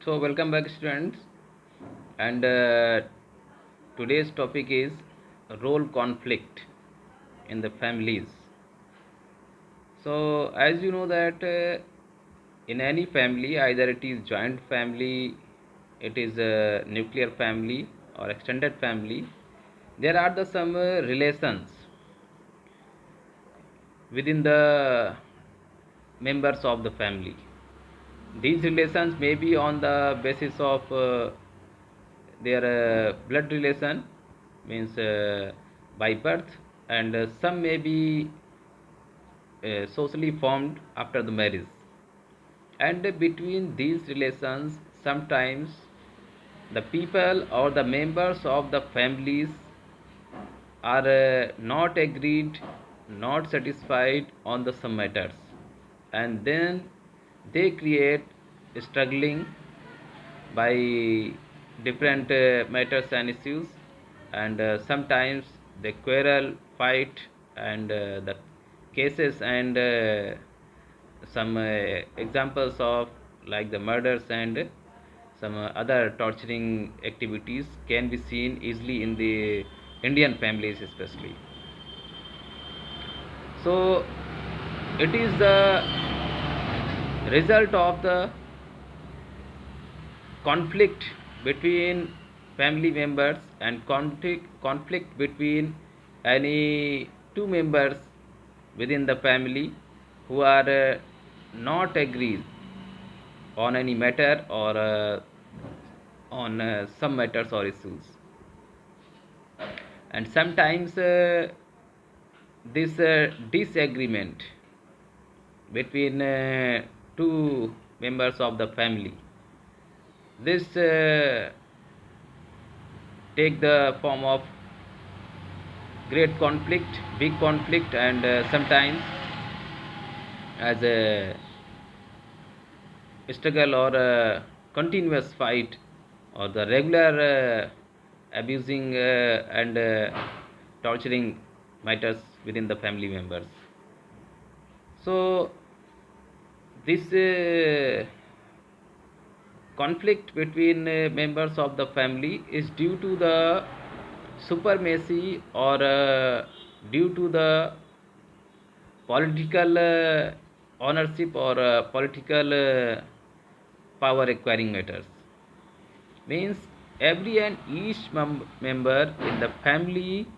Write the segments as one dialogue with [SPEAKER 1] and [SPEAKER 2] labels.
[SPEAKER 1] So, welcome back, students. And today's topic is role conflict in the families. So, as you know that in any family, either it is joint family, it is a nuclear family or extended family, there are the some relations within the members of the family. These relations may be on the basis of their blood relation, means by birth, and some may be socially formed after the marriage. And between these relations, sometimes the people or the members of the families are not agreed, not satisfied on the some matters, and then they create struggling by different matters and issues, and sometimes they quarrel, fight, and the cases and some examples of like the murders and some other torturing activities can be seen easily in the Indian families especially. So it is the result of the conflict between family members and conflict between any two members within the family who are not agreed on any matter or on some matters or issues, and sometimes this disagreement between two members of the family, this take the form of great conflict, big conflict, and sometimes as a struggle or a continuous fight or the regular abusing and torturing matters within the family members. So this conflict between members of the family is due to the supremacy or due to the political ownership or political power acquiring matters. Means every and each member in the family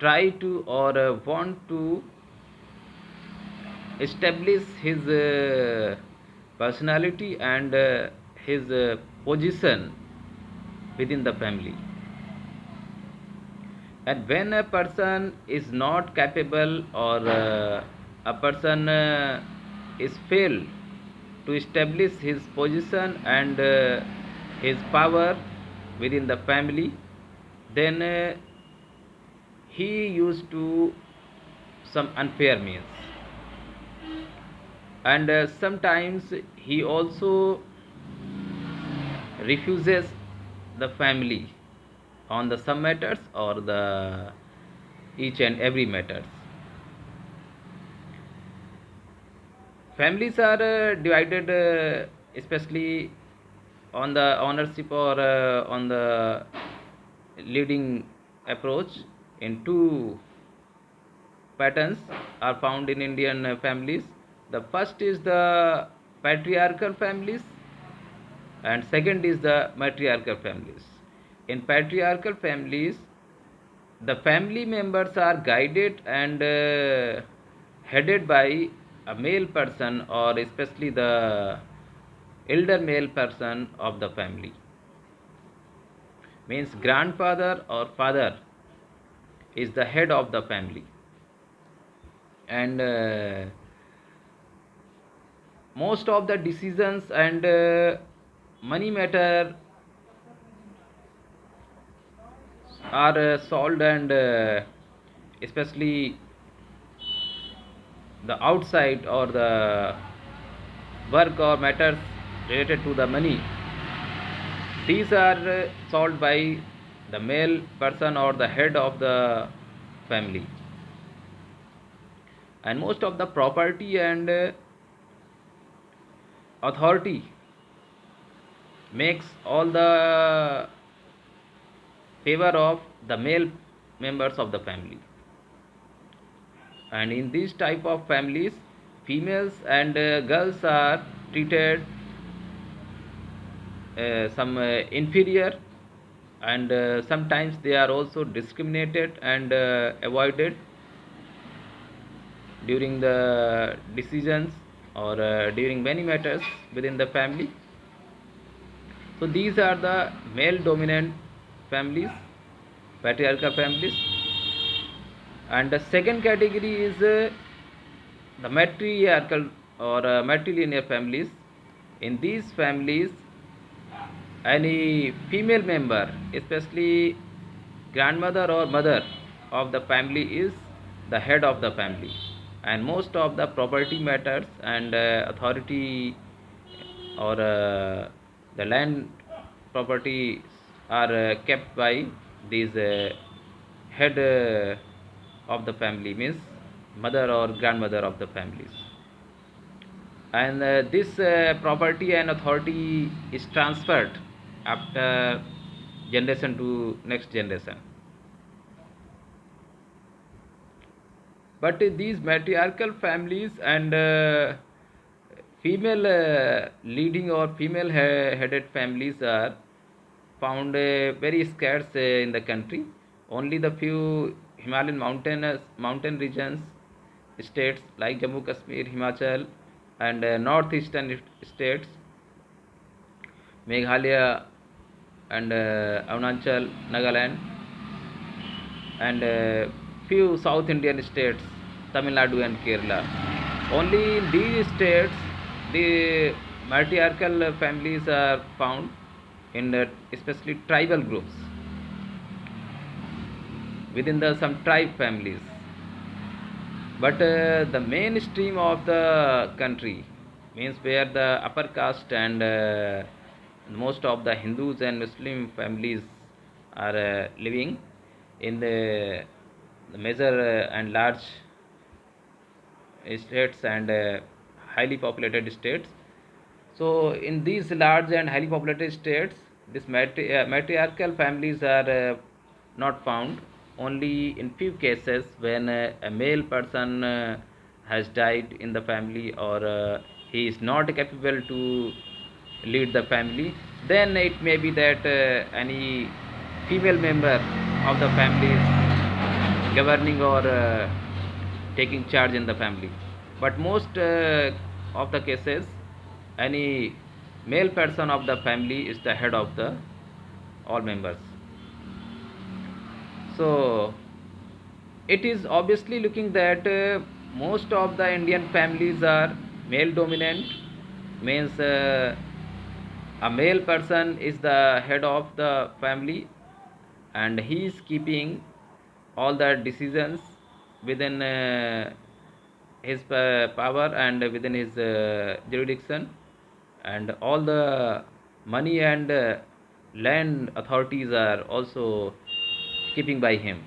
[SPEAKER 1] try to or want to establish his personality and his position within the family. And when a person is not capable or a person is failed to establish his position and his power within the family, then he used to some unfair means, and sometimes he also refuses the family on the some matters or the each and every matters. Families are divided especially on the ownership or on the leading approach in two patterns are found in Indian families. The first is the patriarchal families, and second is the matriarchal families. In patriarchal families, the family members are guided and headed by a male person or especially the elder male person of the family, means grandfather or father is the head of the family, and most of the decisions and money matter are solved and especially the outside or the work or matters related to the money, these are solved by the male person or the head of the family. And most of the property and authority makes all the favor of the male members of the family. And in these type of families, females and girls are treated some inferior, and sometimes they are also discriminated and avoided during the decisions or during many matters within the family. So these are the male dominant families, patriarchal families. And the second category is the matriarchal or matrilineal families. In these families, any female member, especially grandmother or mother of the family, is the head of the family, and most of the property matters and authority or the land properties are kept by these head of the family, means mother or grandmother of the families. And this property and authority is transferred after generation to next generation. But these matriarchal families and female leading or female headed families are found very scarce in the country. Only the few Himalayan mountain regions, states like Jammu Kashmir, Himachal, and northeastern states, Meghalaya and Arunachal, Nagaland, and few South Indian states, Tamil Nadu and Kerala. Only in these states, the matriarchal families are found in especially tribal groups, within the some tribe families. But the mainstream of the country, means where the upper caste and most of the Hindus and Muslim families are living in the major and large states and highly populated states. So in these large and highly populated states, this matriarchal families are not found. Only in few cases when a male person has died in the family, or he is not capable to lead the family, then it may be that any female member of the family is governing or taking charge in the family. But most of the cases, any male person of the family is the head of the all members. So it is obviously looking that most of the Indian families are male dominant, means a male person is the head of the family, and he is keeping all the decisions within his power and within his jurisdiction, and all the money and land authorities are also keeping by him.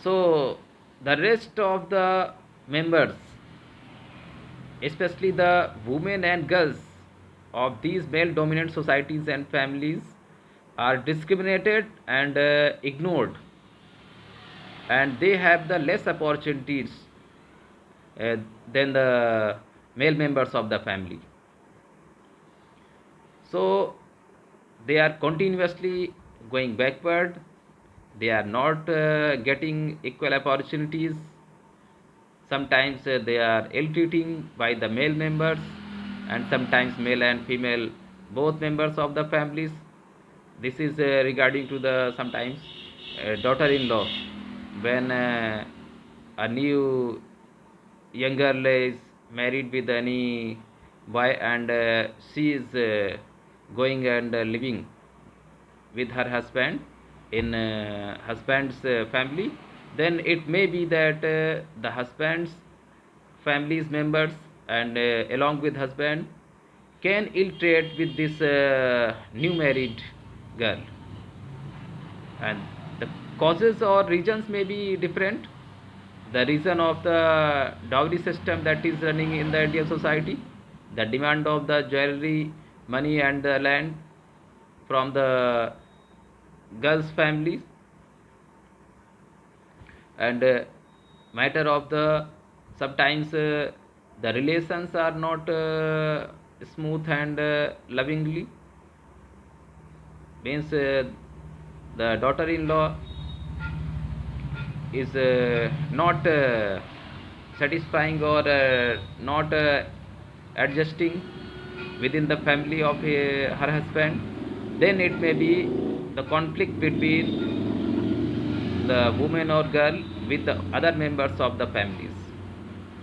[SPEAKER 1] So the rest of the members, especially the women and girls of these male dominant societies and families, are discriminated and ignored, and they have the less opportunities uh, than the male members of the family. So they are continuously going backward. They are not getting equal opportunities. Sometimes they are ill-treating by the male members, and sometimes male and female both members of the families. This is regarding to the sometimes daughter-in-law, when a new young girl is married with any boy, and she is going and living with her husband in husband's family, then it may be that the husband's family's members and along with husband can ill treat with this new married girl, and the causes or reasons may be different. The reason of the dowry system that is running in the Indian society, the demand of the jewelry money and the land from the girls' families, and matter of the sometimes the relations are not smooth and lovingly, means the daughter-in-law is not satisfying or not adjusting within the family of her husband, then it may be the conflict between the woman or girl with the other members of the families.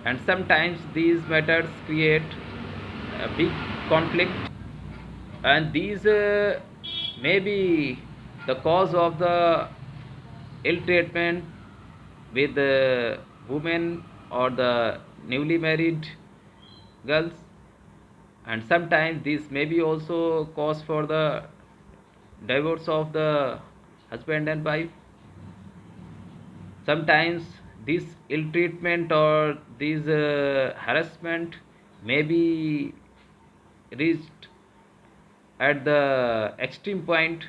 [SPEAKER 1] And sometimes these matters create a big conflict, and these may be the cause of the ill treatment with the women or the newly married girls, and sometimes this may be also cause for the divorce of the husband and wife. Sometimes this ill treatment or this harassment may be reached at the extreme point,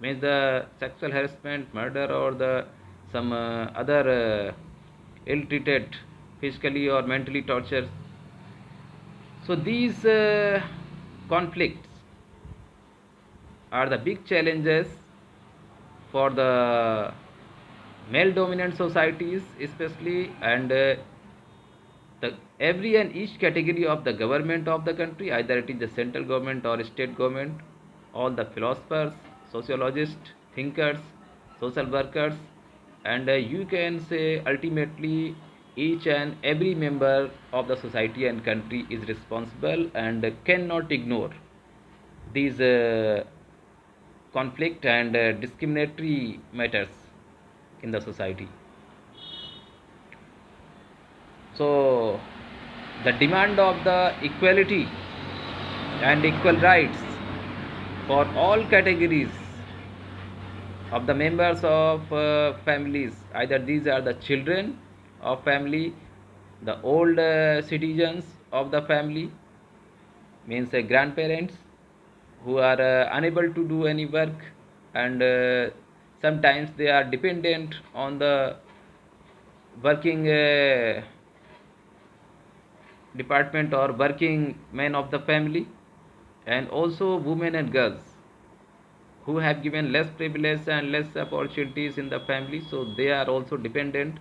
[SPEAKER 1] means the sexual harassment, murder, or the some other ill treated physically or mentally torture. So these conflicts are the big challenges for the male dominant societies especially, and the every and each category of the government of the country, either it is the central government or state government, all the philosophers, sociologists, thinkers, social workers, and you can say ultimately each and every member of the society and country is responsible and cannot ignore these conflict and discriminatory matters in the society. So the demand of the equality and equal rights for all categories of the members of families, either these are the children of family, the old citizens of the family, means grandparents who are unable to do any work, and sometimes they are dependent on the working department or working men of the family, and also women and girls who have given less privilege and less opportunities in the family, so they are also dependent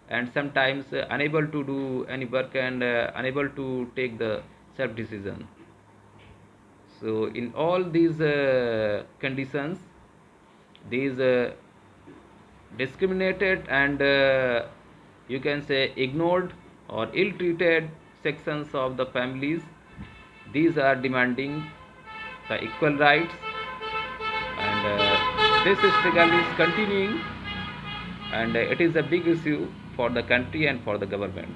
[SPEAKER 1] and sometimes unable to do any work and unable to take the self decision. So in all these conditions, these discriminated and you can say ignored or ill treated sections of the families, these are demanding the equal rights, and this struggle is continuing, and it is a big issue for the country and for the government.